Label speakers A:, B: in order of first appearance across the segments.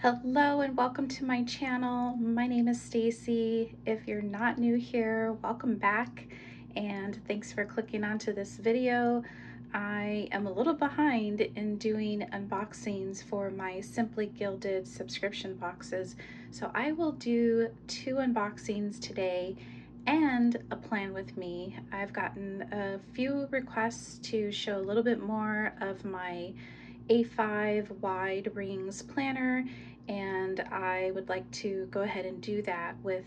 A: Hello and welcome to my channel. My name is Stacy. If you're not new here, welcome back and thanks for clicking onto this video. I am a little behind in doing unboxings for my Simply Gilded subscription boxes, so I will do 2 unboxings today and a plan with me. I've gotten a few requests to show a little bit more of my A5 wide rings planner, and I would like to go ahead and do that with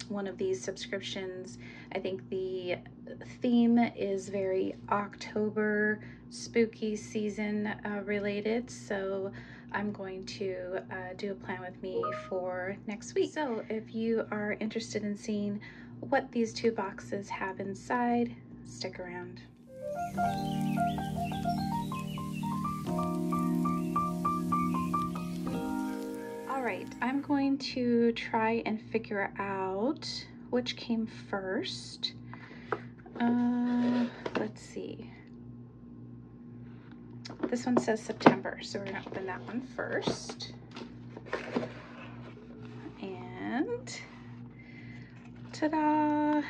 A: one of these subscriptions. I think the theme is very October spooky season related, so I'm going to do a plan with me for next week. So if you are interested in seeing what these 2 boxes have inside, stick around. Alright, I'm going to try and figure out which came first. Let's see. This one says September, so we're going to open that one first. And ta-da!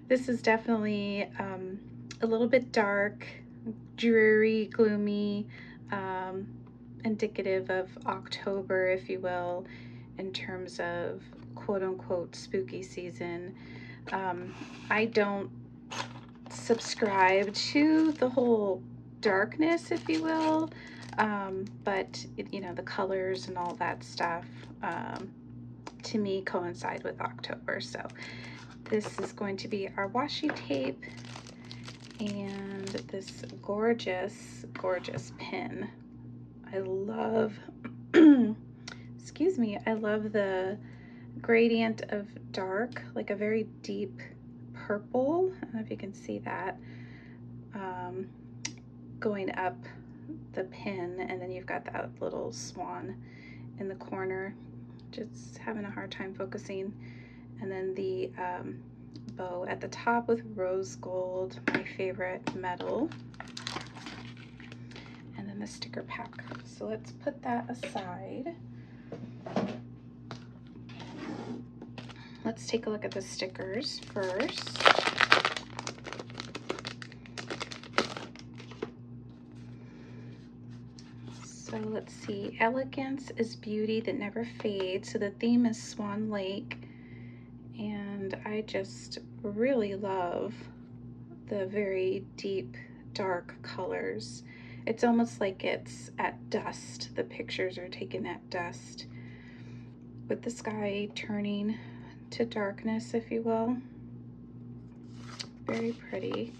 A: This is definitely a little bit dark, dreary, gloomy, indicative of October, if you will, in terms of quote-unquote spooky season. I don't subscribe to the whole darkness, if you will, but you know, the colors and all that stuff to me coincide with October. So this is going to be our washi tape and this gorgeous pin. I love excuse me, I love the gradient of dark, like a very deep purple. I don't know if you can see that, going up the pin, and then you've got that little swan in the corner. Just having a hard time focusing. And then the bow at the top with rose gold, my favorite metal. And then the sticker pack. So let's put that aside. Let's take a look at the stickers first. So let's see, elegance is beauty that never fades. So the theme is Swan Lake, and I just really love the very deep dark colors. It's almost like it's at dusk. The pictures are taken at dusk with the sky turning to darkness, if you will. Very pretty.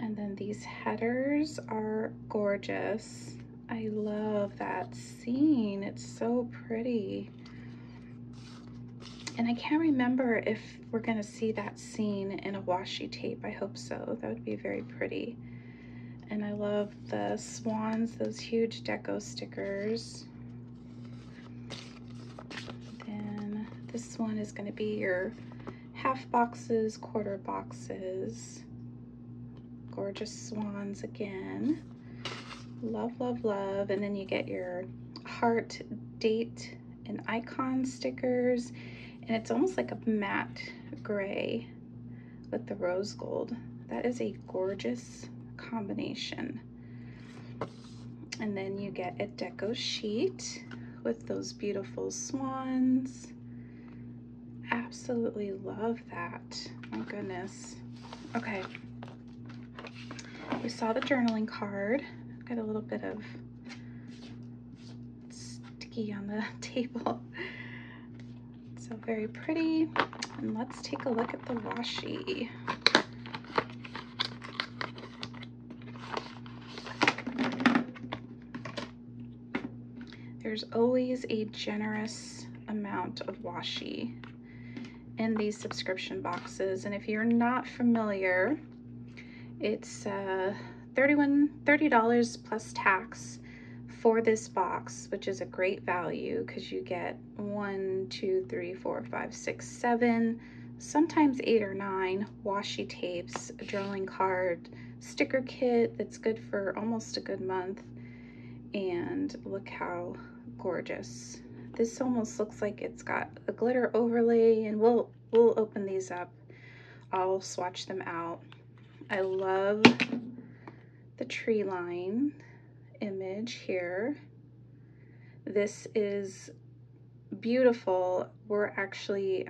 A: And then these headers are gorgeous. I love that scene. It's so pretty. And I can't remember if we're gonna see that scene in a washi tape. I hope so. That would be very pretty. And I love the swans, those huge deco stickers. Then this one is gonna be your half boxes, quarter boxes. Gorgeous swans again. Love, love, love. And then you get your heart, date, and icon stickers. And it's almost like a matte gray with the rose gold. That is a gorgeous combination. And then you get a deco sheet with those beautiful swans. Absolutely love that. My goodness. Okay. We saw the journaling card. Got a little bit of sticky on the table. So very pretty. And let's take a look at the washi. There's always a generous amount of washi in these subscription boxes, and if you're not familiar, it's $30 plus tax for this box, which is a great value because you get 1, 2, 3, 4, 5, 6, 7, sometimes 8 or 9 washi tapes, a journaling card, sticker kit that's good for almost a good month, And look how gorgeous. This almost looks like it's got a glitter overlay, and we'll open these up. I'll swatch them out. I love the tree line image here. This is beautiful. We're actually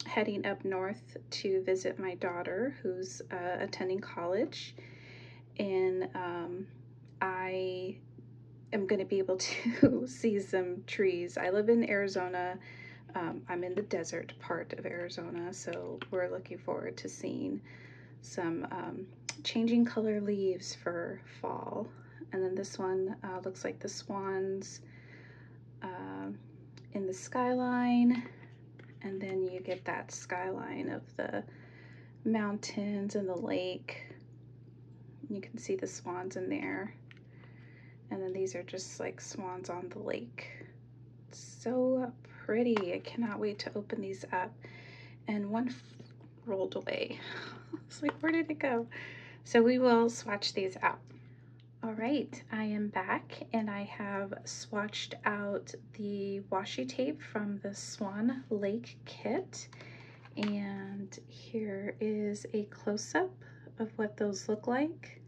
A: heading up north to visit my daughter who's attending college, and I am going to be able to see some trees. I live in Arizona. I'm in the desert part of Arizona, so we're looking forward to seeing some changing color leaves for fall. And then this one looks like the swans in the skyline, and then you get that skyline of the mountains and the lake. You can see the swans in there, and then these are just like swans on the lake. So pretty. I cannot wait to open these up. And one rolled away. It's like, where did it go? So we will swatch these out. All right, I am back, and I have swatched out the washi tape from the Swan Lake kit. And here is a close-up of what those look like.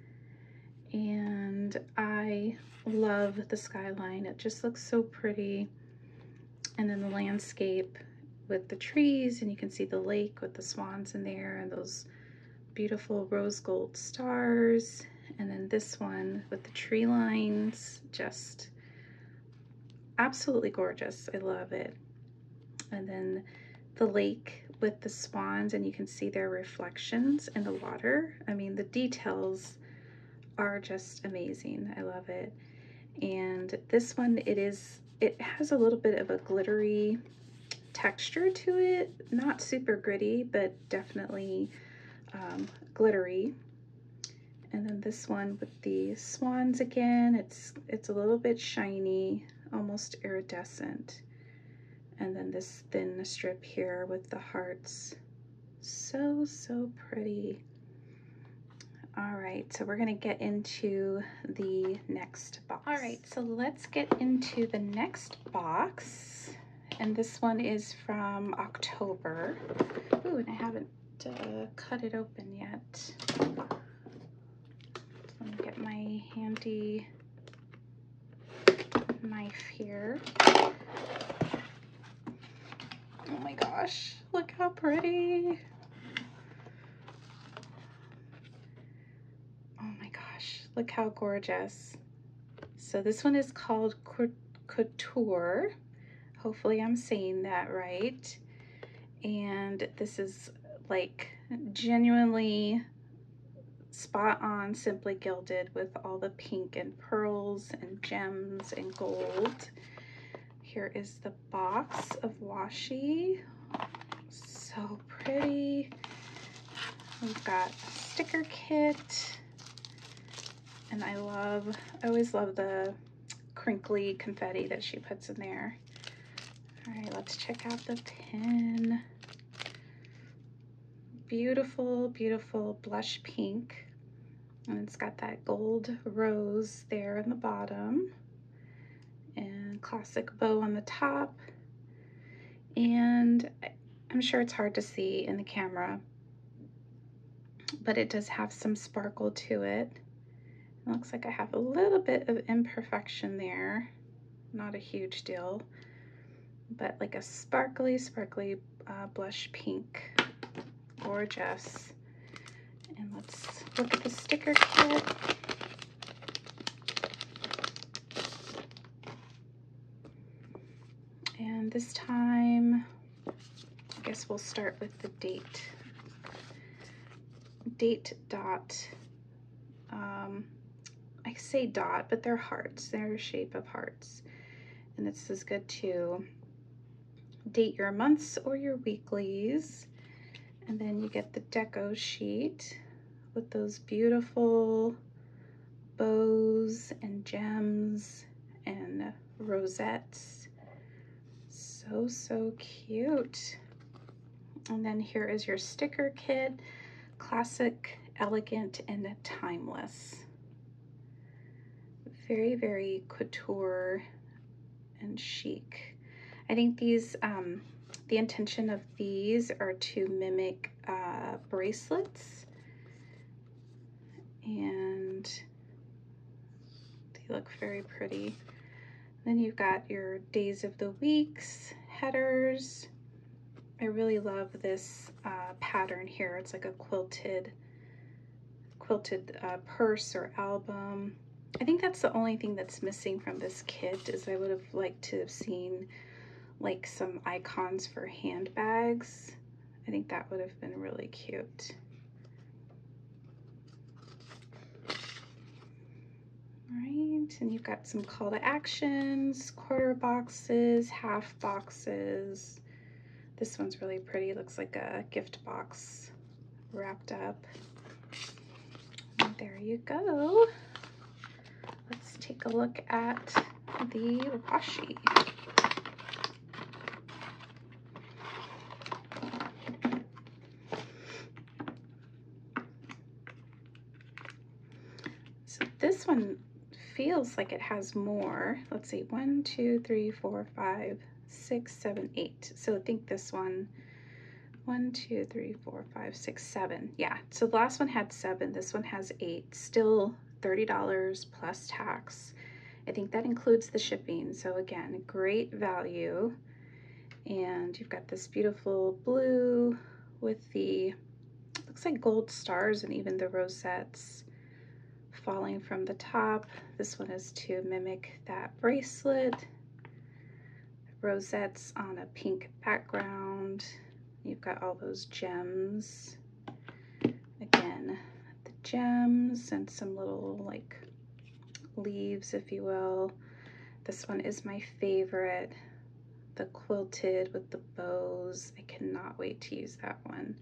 A: And I love the skyline. It just looks so pretty. And then the landscape with the trees, and you can see the lake with the swans in there and those beautiful rose gold stars. And then this one with the tree lines, just absolutely gorgeous. I love it. And then the lake with the swans, and you can see their reflections in the water. I mean, the details are just amazing. I love it. And this one, it has a little bit of a glittery texture to it, not super gritty, but definitely glittery. And then this one with the swans again, it's a little bit shiny, almost iridescent. And then this thin strip here with the hearts. So, so pretty. All right, so we're gonna get into the next box. All right, so let's get into the next box. And this one is from October. Ooh, and I haven't cut it open yet. Let me get my handy knife here. Oh my gosh, look how pretty. Oh my gosh, look how gorgeous. So this one is called Couture. Hopefully I'm saying that right. And this is like genuinely spot on Simply Gilded with all the pink and pearls and gems and gold. Here is the box of washi. So pretty. We've got a sticker kit. And I always love the crinkly confetti that she puts in there. All right, let's check out the pin. Beautiful, beautiful blush pink. And it's got that gold rose there in the bottom. And classic bow on the top. And I'm sure it's hard to see in the camera, but it does have some sparkle to it. It looks like I have a little bit of imperfection there. Not a huge deal, but like a sparkly, sparkly blush pink. Gorgeous. And let's look at the sticker kit. And this time, I guess we'll start with the date. Date dot. I say dot, but they're hearts. They're a shape of hearts. And this is good to date your months or your weeklies. And then you get the deco sheet with those beautiful bows and gems and rosettes. So, so cute. And then here is your sticker kit. Classic, elegant, and timeless. Very, very couture and chic. I think these, the intention of these are to mimic bracelets, and they look very pretty. Then you've got your days of the weeks headers. I really love this pattern here. It's like a quilted purse or album. I think that's the only thing that's missing from this kit, is I would have liked to have seen like some icons for handbags. I think that would have been really cute. All right, and you've got some call to actions, quarter boxes, half boxes. This one's really pretty. Looks like a gift box wrapped up. And there you go. Let's take a look at the washi. So this one feels like it has more. Let's see, 1, 2, 3, 4, 5, 6, 7, 8. So I think this one, 1, 2, 3, 4, 5, 6, 7. Yeah, so the last one had 7, this one has 8. Still $30 plus tax. I think that includes the shipping. So again, great value. And you've got this beautiful blue with the, looks like gold stars, and even the rosettes falling from the top. This one is to mimic that bracelet. Rosettes on a pink background. You've got all those gems. Again, the gems and some little like leaves, if you will. This one is my favorite. The quilted with the bows. I cannot wait to use that one.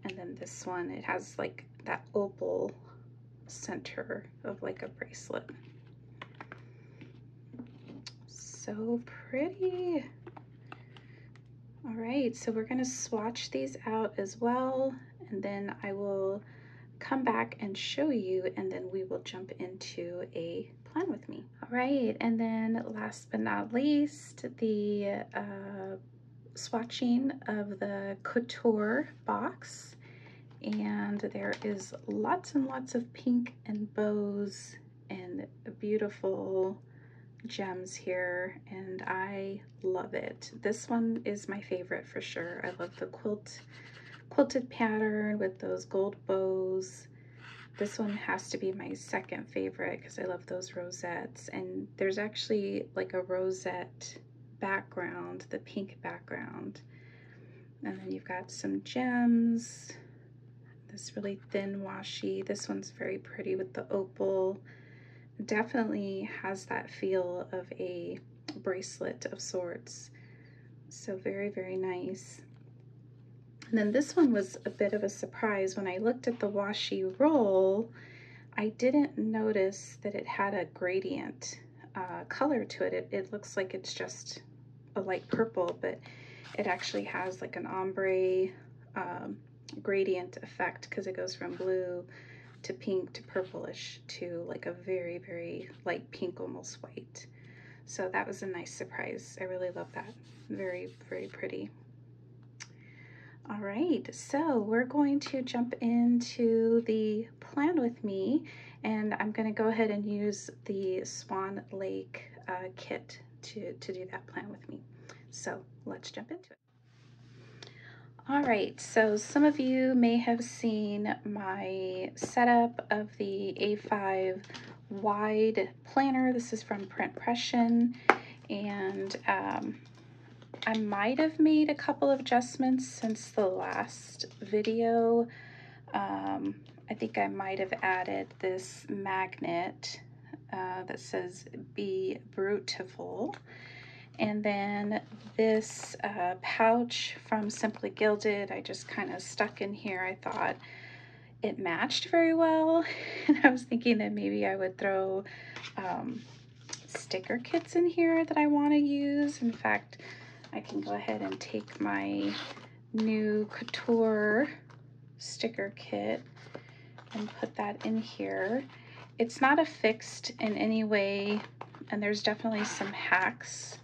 A: And then this one, it has like that opal center of like a bracelet. So pretty. All right, so we're gonna swatch these out as well, and then I will come back and show you, and then we will jump into a plan with me. All right, and then last but not least, the swatching of the couture box. And there is lots and lots of pink and bows and beautiful gems here, and I love it. This one is my favorite for sure. I love the quilted pattern with those gold bows. This one has to be my second favorite because I love those rosettes, and there's actually like a rosette background, the pink background. And then you've got some gems, this really thin washi. This one's very pretty with the opal. Definitely has that feel of a bracelet of sorts. So very, very nice. And then this one was a bit of a surprise. When I looked at the washi roll, I didn't notice that it had a gradient color to it. It looks like it's just a light purple, but it actually has like an ombre gradient effect because it goes from blue to pink to purplish to like a very, very light pink, almost white. So that was a nice surprise. I really love that. Very, very pretty. All right, so we're going to jump into the plan with me, and I'm going to go ahead and use the Swan Lake kit to do that plan with me. So let's jump into it. All right, so some of you may have seen my setup of the A5 wide planner. This is from Printpression, and I might have made a couple of adjustments since the last video. I think I might have added this magnet that says "Be Beautiful." And then this pouch from Simply Gilded, I just kind of stuck in here. I thought it matched very well. And I was thinking that maybe I would throw sticker kits in here that I want to use. In fact, I can go ahead and take my new couture sticker kit and put that in here. it's not affixed in any way, and there's definitely some hacks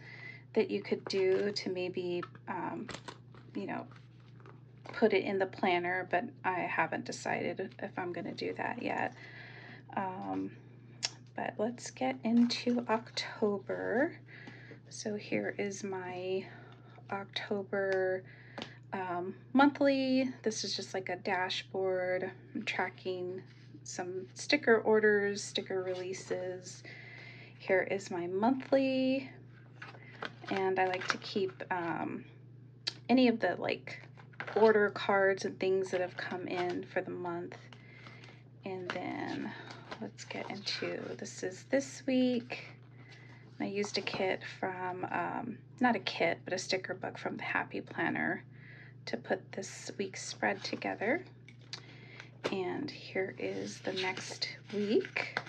A: that you could do to maybe, you know, put it in the planner, but I haven't decided if I'm going to do that yet. But let's get into October. So here is my October monthly. This is just like a dashboard. I'm tracking some sticker orders, sticker releases. Here is my monthly, and I like to keep any of the like order cards and things that have come in for the month. And then let's get into, this is this week. I used a kit from, not a kit, but a sticker book from the Happy Planner to put this week's spread together. And here is the next week.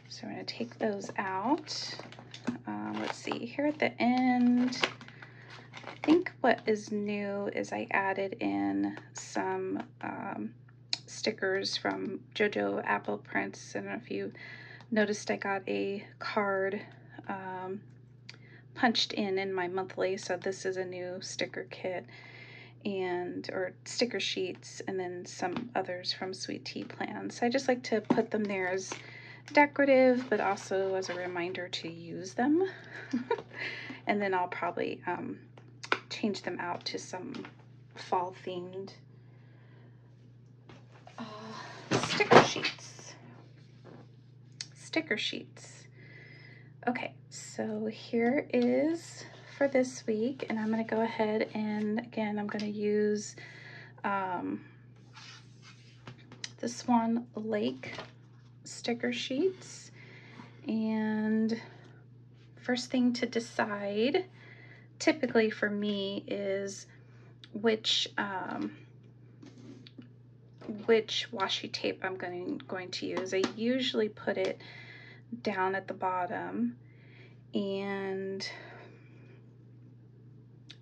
A: So I'm going to take those out. Let's see, here at the end, I think what is new is I added in some stickers from JoJo Apple Prints. I don't know if you noticed I got a card punched in my monthly, so this is a new sticker kit, and or sticker sheets, and then some others from Sweet Tea Plans. So I just like to put them there as decorative, but also as a reminder to use them. And then I'll probably change them out to some fall themed sticker sheets. Sticker sheets. Okay, so here is for this week, and I'm going to go ahead and again I'm going to use the Swan Lake sticker sheets. And first thing to decide typically for me is which washi tape I'm going to use. I usually put it down at the bottom, and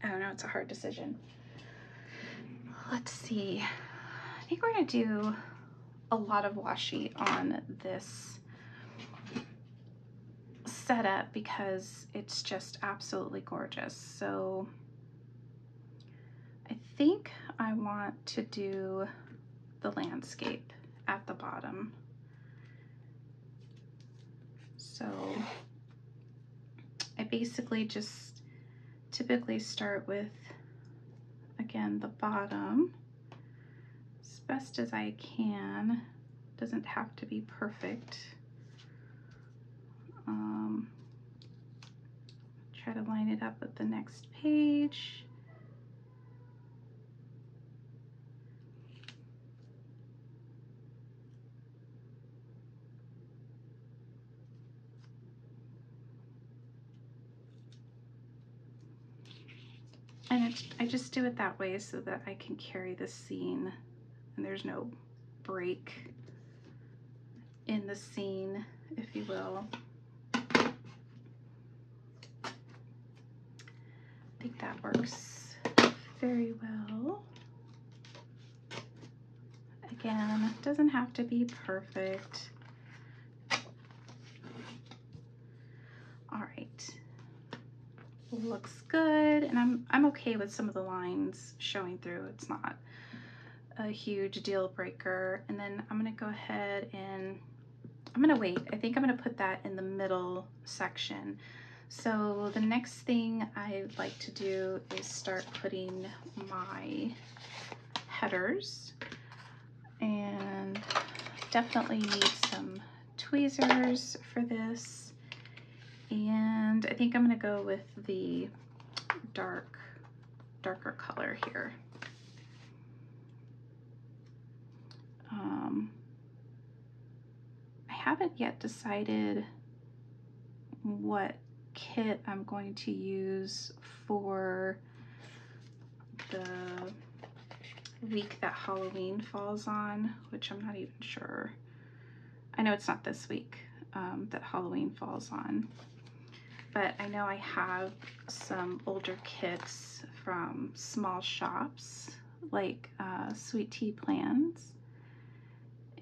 A: I don't know, it's a hard decision. Let's see, I think we're going to do a lot of washi on this setup because it's just absolutely gorgeous. So I think I want to do the landscape at the bottom. So I basically just typically start with, again, the bottom as best as I can. Doesn't have to be perfect. Try to line it up with the next page. And I just do it that way so that I can carry the scene and there's no break in the scene, if you will. I think that works very well. Again, it doesn't have to be perfect. All right, looks good, and I'm okay with some of the lines showing through. It's not a huge deal breaker. And then I'm gonna go ahead and I'm gonna wait. I think I'm gonna put that in the middle section. So the next thing I like to do is start putting my headers, and definitely need some tweezers for this. And I think I'm gonna go with the darker color here. I haven't yet decided what kit I'm going to use for the week that Halloween falls on, which I'm not even sure. I know it's not this week that Halloween falls on, but I know I have some older kits from small shops like Sweet Tea Plans,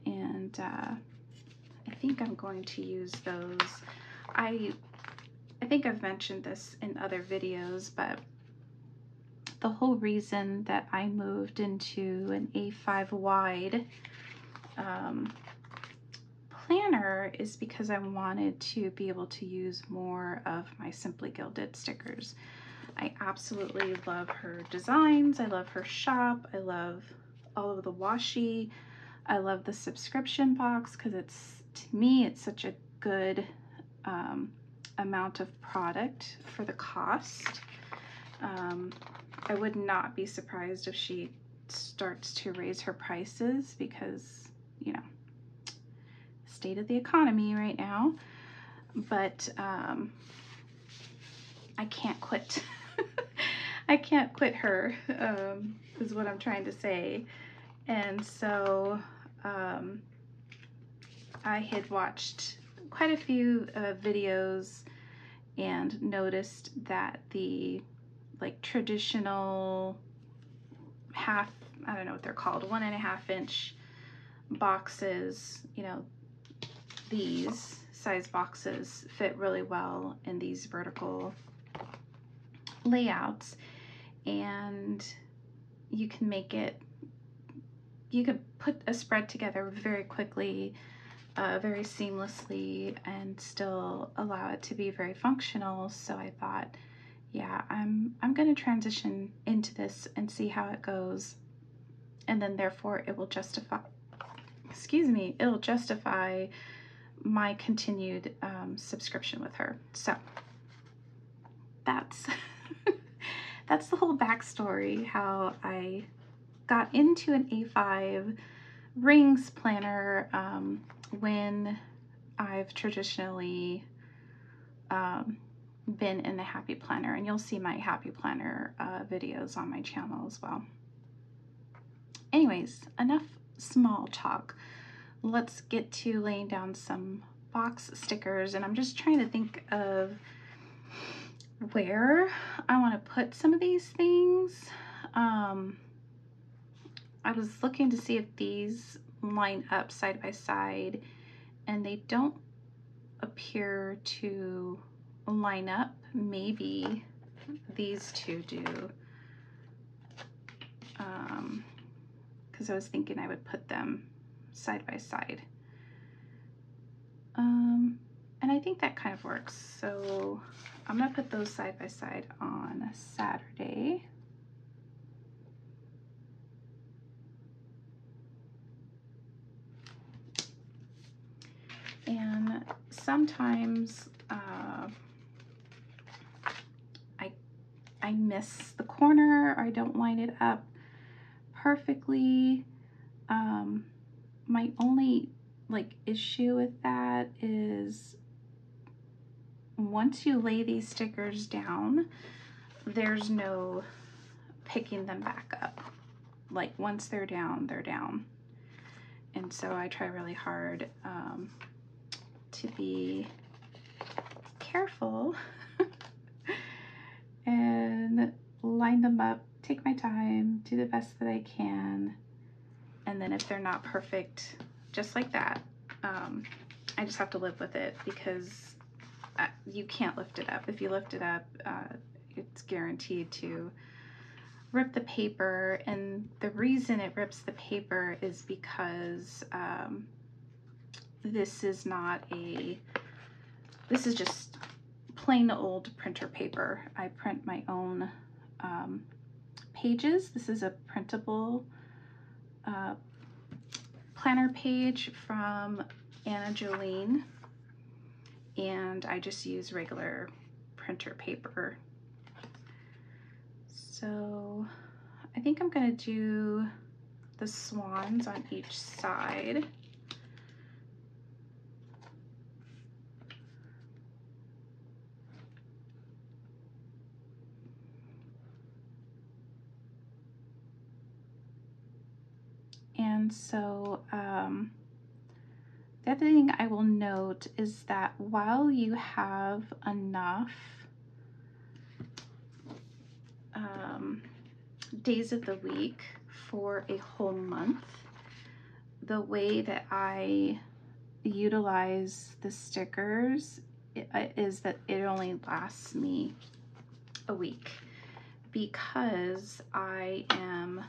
A: and I think I'm going to use those. I think I've mentioned this in other videos, but the whole reason that I moved into an A5 wide planner is because I wanted to be able to use more of my Simply Gilded stickers. I absolutely love her designs. I love her shop. I love all of the washi. I love the subscription box because to me, it's such a good amount of product for the cost. I would not be surprised if she starts to raise her prices because, you know, state of the economy right now. But I can't quit. I can't quit her, is what I'm trying to say. And so I had watched quite a few videos and noticed that the traditional I don't know what they're called, 1.5 inch boxes, you know, these size boxes fit really well in these vertical layouts, and you can make it, you could put a spread together very quickly, very seamlessly, and still allow it to be very functional. So I thought, yeah, I'm going to transition into this and see how it goes, and then therefore it will justify, excuse me, it'll justify my continued subscription with her. So that's that's the whole backstory, how I got into an A5 rings planner when I've traditionally been in the Happy Planner, and you'll see my Happy Planner videos on my channel as well. Anyways, enough small talk. Let's get to laying down some box stickers, and I'm just trying to think of where I want to put some of these things. I was looking to see if these line up side by side, and they don't appear to line up. Maybe these two do, because I was thinking I would put them side by side. And I think that kind of works. So I'm gonna put those side by side on Saturday. And sometimes I miss the corner, or I don't line it up perfectly. My only issue with that is once you lay these stickers down, there's no picking them back up. Like once they're down, they're down. And so I try really hard to be careful and line them up, take my time, do the best that I can. And then if they're not perfect, just like that, I just have to live with it, because you can't lift it up. If you lift it up, it's guaranteed to rip the paper. And the reason it rips the paper is because this is just plain old printer paper. I print my own pages. This is a printable planner page from Anna Jolene, and I just use regular printer paper. So I think I'm gonna do the swans on each side. And so the other thing I will note is that while you have enough days of the week for a whole month, the way that I utilize the stickers is that it only lasts me a week, because I am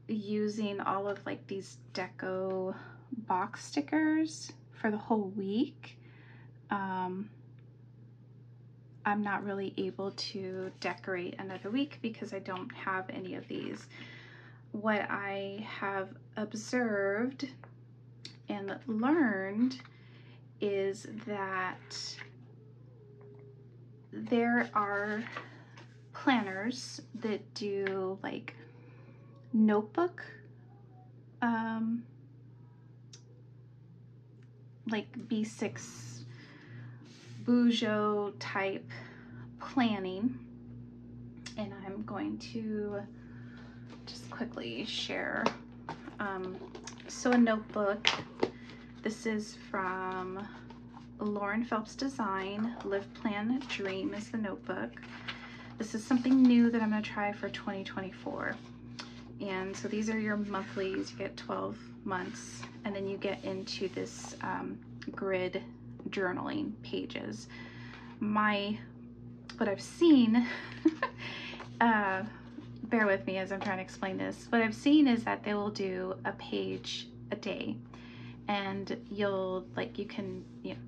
A: using all of like these deco box stickers for the whole week. I'm not really able to decorate another week because I don't have any of these. What I have observed and learned is that there are planners that do like notebook, like B6 Bujo type planning, and I'm going to just quickly share. So a notebook, this is from Lauren Phelps Design. Live, Plan, Dream is the notebook. This is something new that I'm going to try for 2024. And so these are your monthlies. You get 12 months, and then you get into this grid journaling pages. What I've seen, bear with me as I'm trying to explain this. What I've seen is that they will do a page a day, and you can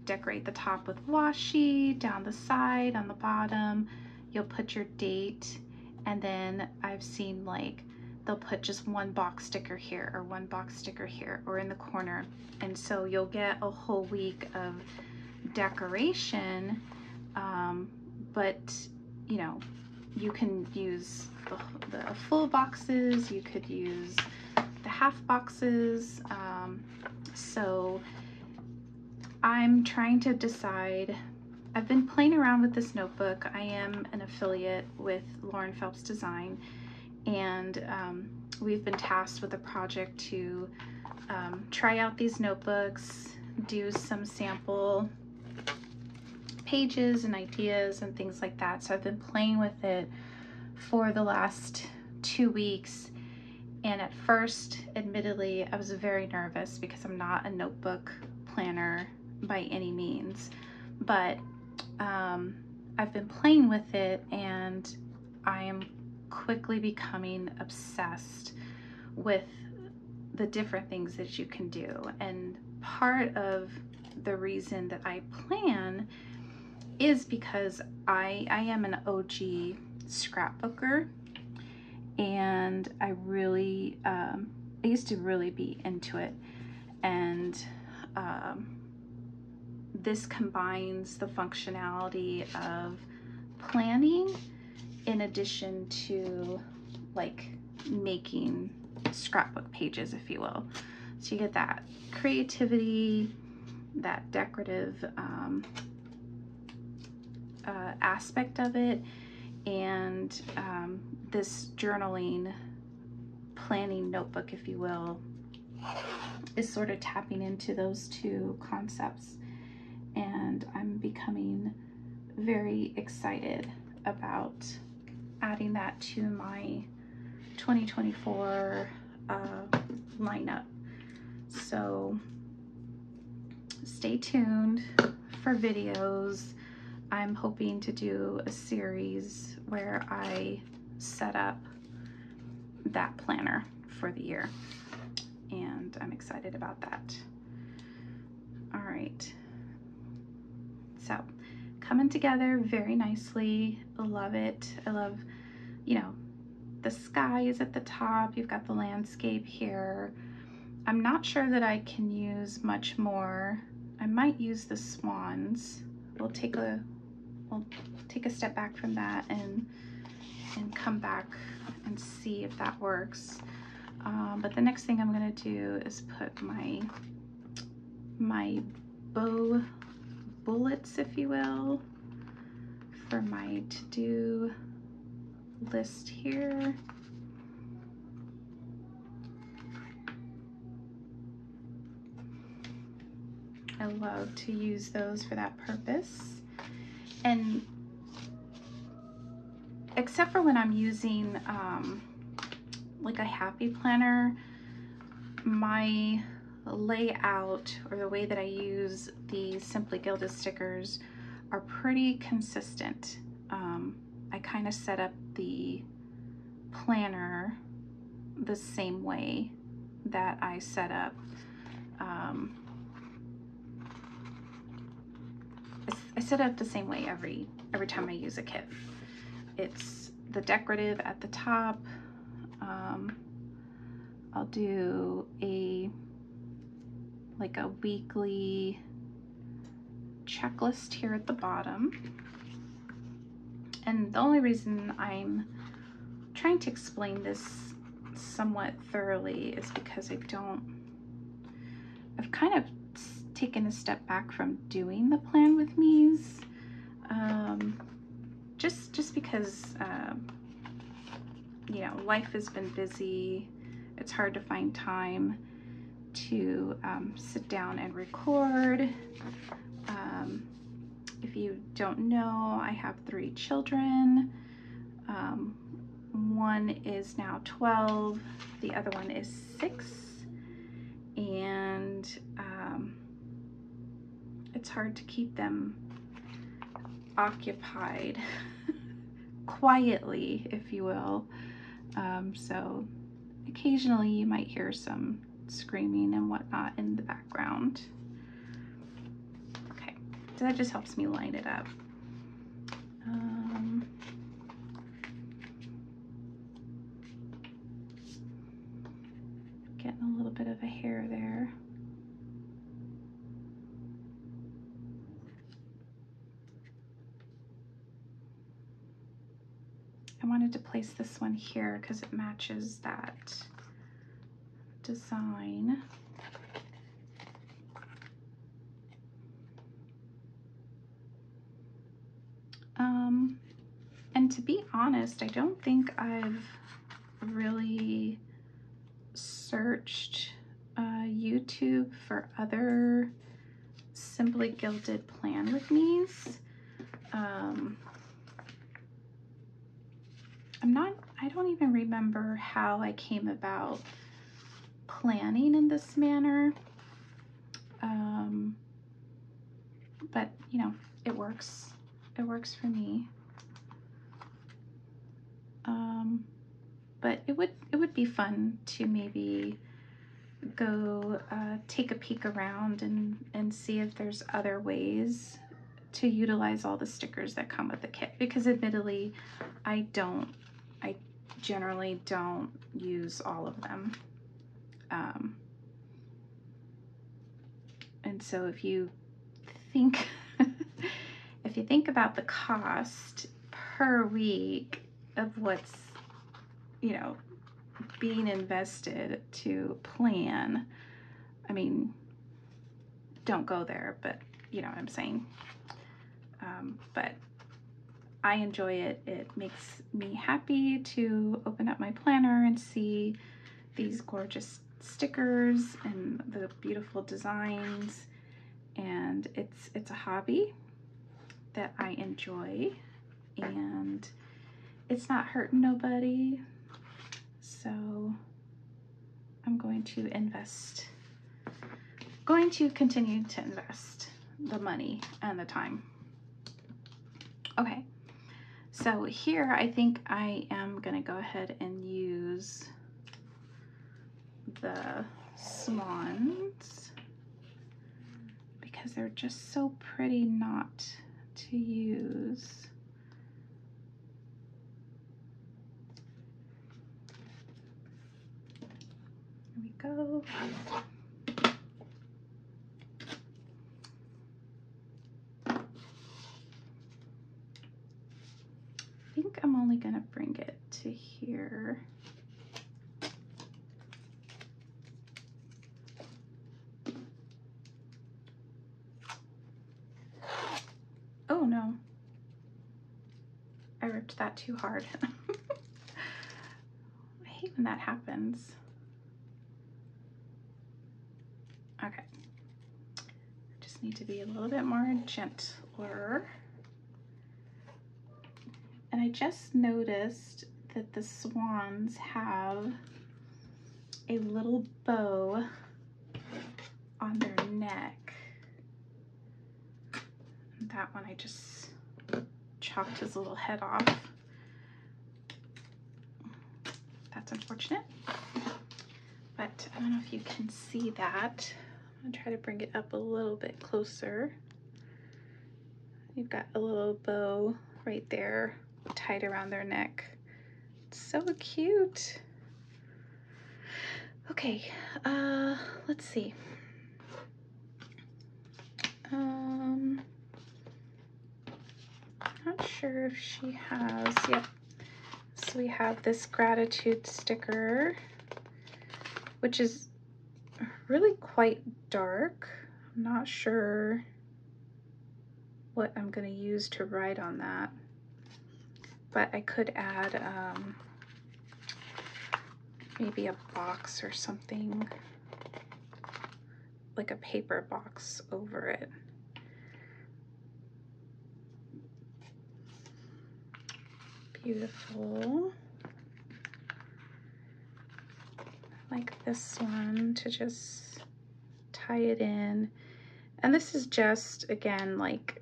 A: decorate the top with washi, down the side, on the bottom, you'll put your date, and then I've seen like they'll put just one box sticker here or one box sticker here or in the corner, and so you'll get a whole week of decoration. But you can use the full boxes, you could use the half boxes. So I'm trying to decide. I've been playing around with this notebook. I am an affiliate with Lauren Phelps Design, and we've been tasked with a project to try out these notebooks, do some sample pages and ideas and things like that. So I've been playing with it for the last 2 weeks, and at first, admittedly, I was very nervous because I'm not a notebook planner by any means, but I've been playing with it, and I am quickly becoming obsessed with the different things that you can do. And part of the reason that I plan is because I am an OG scrapbooker, and I used to really be into it, and this combines the functionality of planning in addition to like making scrapbook pages, if you will. So you get that creativity, that decorative aspect of it, and this journaling planning notebook, if you will, is sort of tapping into those two concepts, and I'm becoming very excited about adding that to my 2024 lineup. So stay tuned for videos. I'm hoping to do a series where I set up that planner for the year, and I'm excited about that. All right, so coming together very nicely. I love it. I love, the sky is at the top. You've got the landscape here. I'm not sure that I can use much more. I might use the swans. We'll take a step back from that and come back and see if that works. But the next thing I'm gonna do is put my bow bullets, if you will, for my to-do list here. I love to use those for that purpose. And except for when I'm using like a happy planner, my layout, or the way that I use the Simply Gilded stickers, are pretty consistent. I kind of set up the planner the same way that I set up I set up the same way every time I use a kit. It's the decorative at the top. I'll do a weekly checklist here at the bottom. And the only reason I'm trying to explain this somewhat thoroughly is because I've kind of taken a step back from doing the plan with me's, just because you know, life has been busy. It's hard to find time to sit down and record. If you don't know, I have 3 children. One is now 12, the other one is 6, and it's hard to keep them occupied quietly, if you will. So occasionally you might hear some screaming and whatnot in the background. Okay, so that just helps me line it up. Getting a little bit of a hair there. I wanted to place this one here because it matches that design. And to be honest, I don't think I've really searched YouTube for other Simply Gilded plan with me's. I don't even remember how I came about planning in this manner. But you know, it works. It works for me. But it would be fun to maybe go take a peek around and see if there's other ways to utilize all the stickers that come with the kit, because admittedly I generally don't use all of them. And so if you think if you think about the cost per week of what's, you know, being invested to plan, I mean, don't go there, but you know what I'm saying. But I enjoy it. It makes me happy to open up my planner and see these gorgeous stickers and the beautiful designs, and it's a hobby that I enjoy, and it's not hurting nobody, so I'm going to continue to invest the money and the time. Okay, so here I think I am gonna go ahead and use the Swans because they're just so pretty not to use. Here we go. I think I'm only gonna bring it to here. Oh no, I ripped that too hard. I hate when that happens. Okay, just need to be a little bit more gentler. And I just noticed that the Swans have a little bow on their neck. And that one I just chopped his little head off. That's unfortunate, but I don't know if you can see that. I'm gonna try to bring it up a little bit closer. You've got a little bow right there tied around their neck. It's so cute. Okay, let's see. Not sure if she has, yep. So we have this gratitude sticker, which is really quite dark. I'm not sure what I'm going to use to write on that, but I could add maybe a box or something, like a paper box over it. Beautiful. I like this one to just tie it in. And this is just, again, like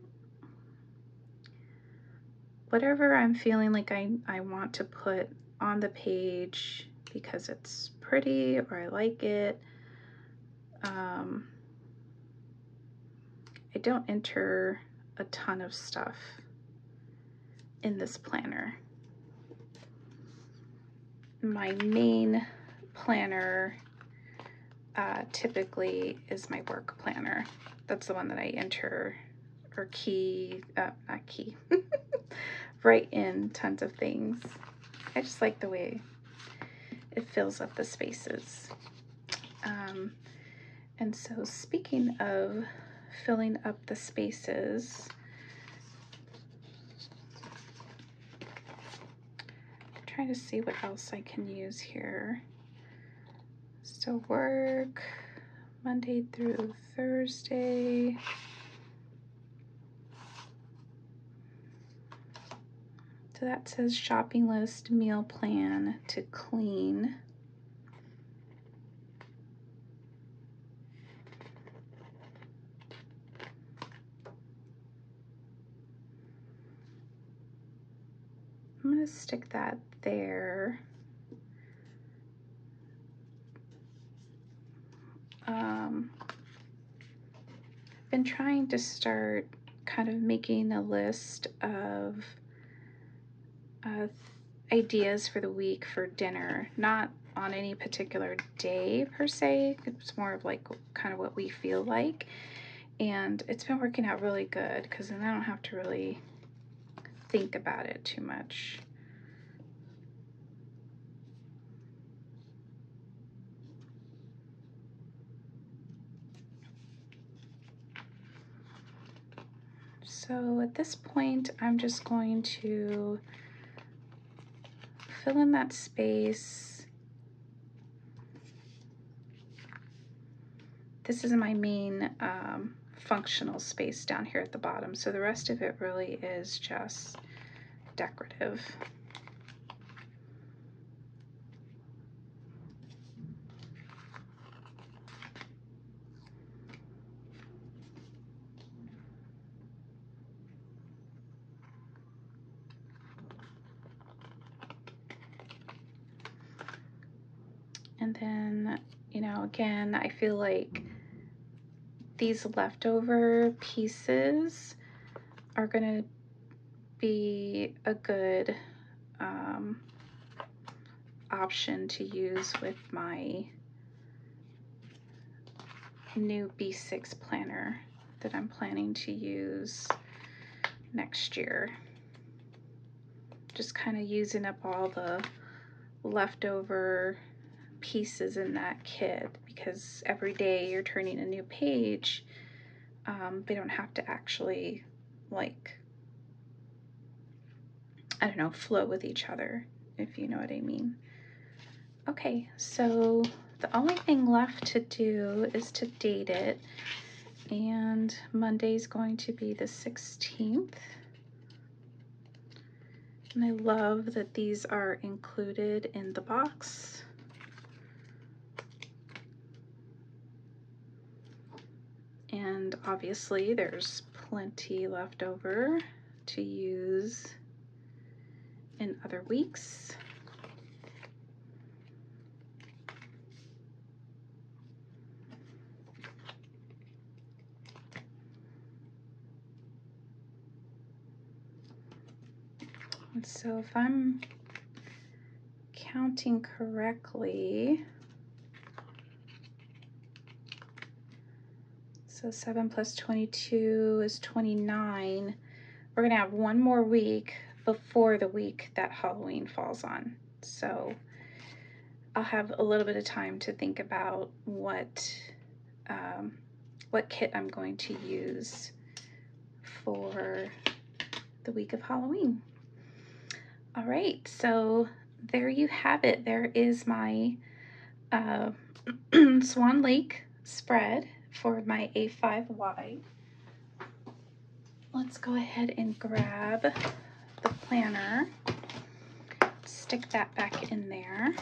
A: whatever I'm feeling like I want to put on the page because it's pretty or I like it. I don't enter a ton of stuff in this planner. My main planner typically is my work planner. That's the one that I enter or key, not key, write in tons of things. I just like the way it fills up the spaces. And so speaking of filling up the spaces, I'm trying to see what else I can use here. So work, Monday through Thursday. So that says shopping list, meal plan to clean. I'm going to stick that there. I've been trying to start kind of making a list of ideas for the week for dinner, not on any particular day per se. It's more of like kind of what we feel like. And it's been working out really good because then I don't have to really think about it too much. So at this point, I'm just going to fill in that space. This is my main functional space down here at the bottom. So the rest of it really is just decorative. And then, you know, again, I feel like these leftover pieces are gonna be a good option to use with my new B6 planner that I'm planning to use next year. Just kind of using up all the leftover pieces in that kit, because every day you're turning a new page, they don't have to actually, like, I don't know, flow with each other, if you know what I mean. Okay, so the only thing left to do is to date it, and Monday's going to be the 16th. And I love that these are included in the box. And obviously there's plenty left over to use in other weeks. And so if I'm counting correctly, so 7 plus 22 is 29. We're gonna have one more week before the week that Halloween falls on. So I'll have a little bit of time to think about what kit I'm going to use for the week of Halloween. All right, so there you have it. There is my Swan Lake spread for my A5 wide. Let's go ahead and grab the planner, stick that back in there.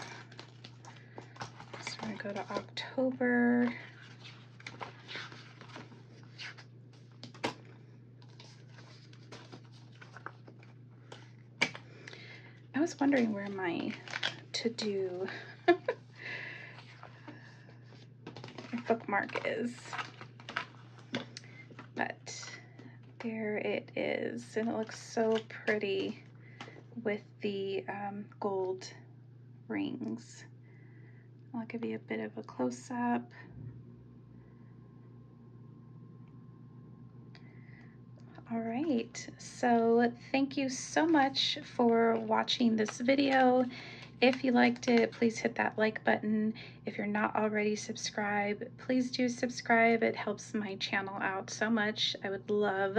A: So I'm gonna go to October. I was wondering where my to-do bookmark is, but there it is, and it looks so pretty with the gold rings. I'll give you a bit of a close-up. All right, so thank you so much for watching this video. If you liked it, please hit that like button. If you're not already subscribed, please do subscribe. It helps my channel out so much. I would love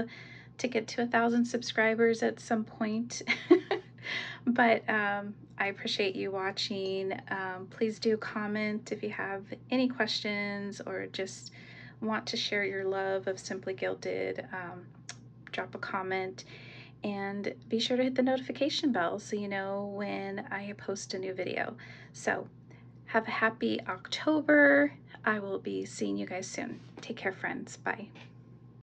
A: to get to 1,000 subscribers at some point. But I appreciate you watching. Please do comment if you have any questions or just want to share your love of Simply Gilded. Drop a comment and be sure to hit the notification bell so you know when I post a new video. So have a happy October. I will be seeing you guys soon. Take care, friends. Bye.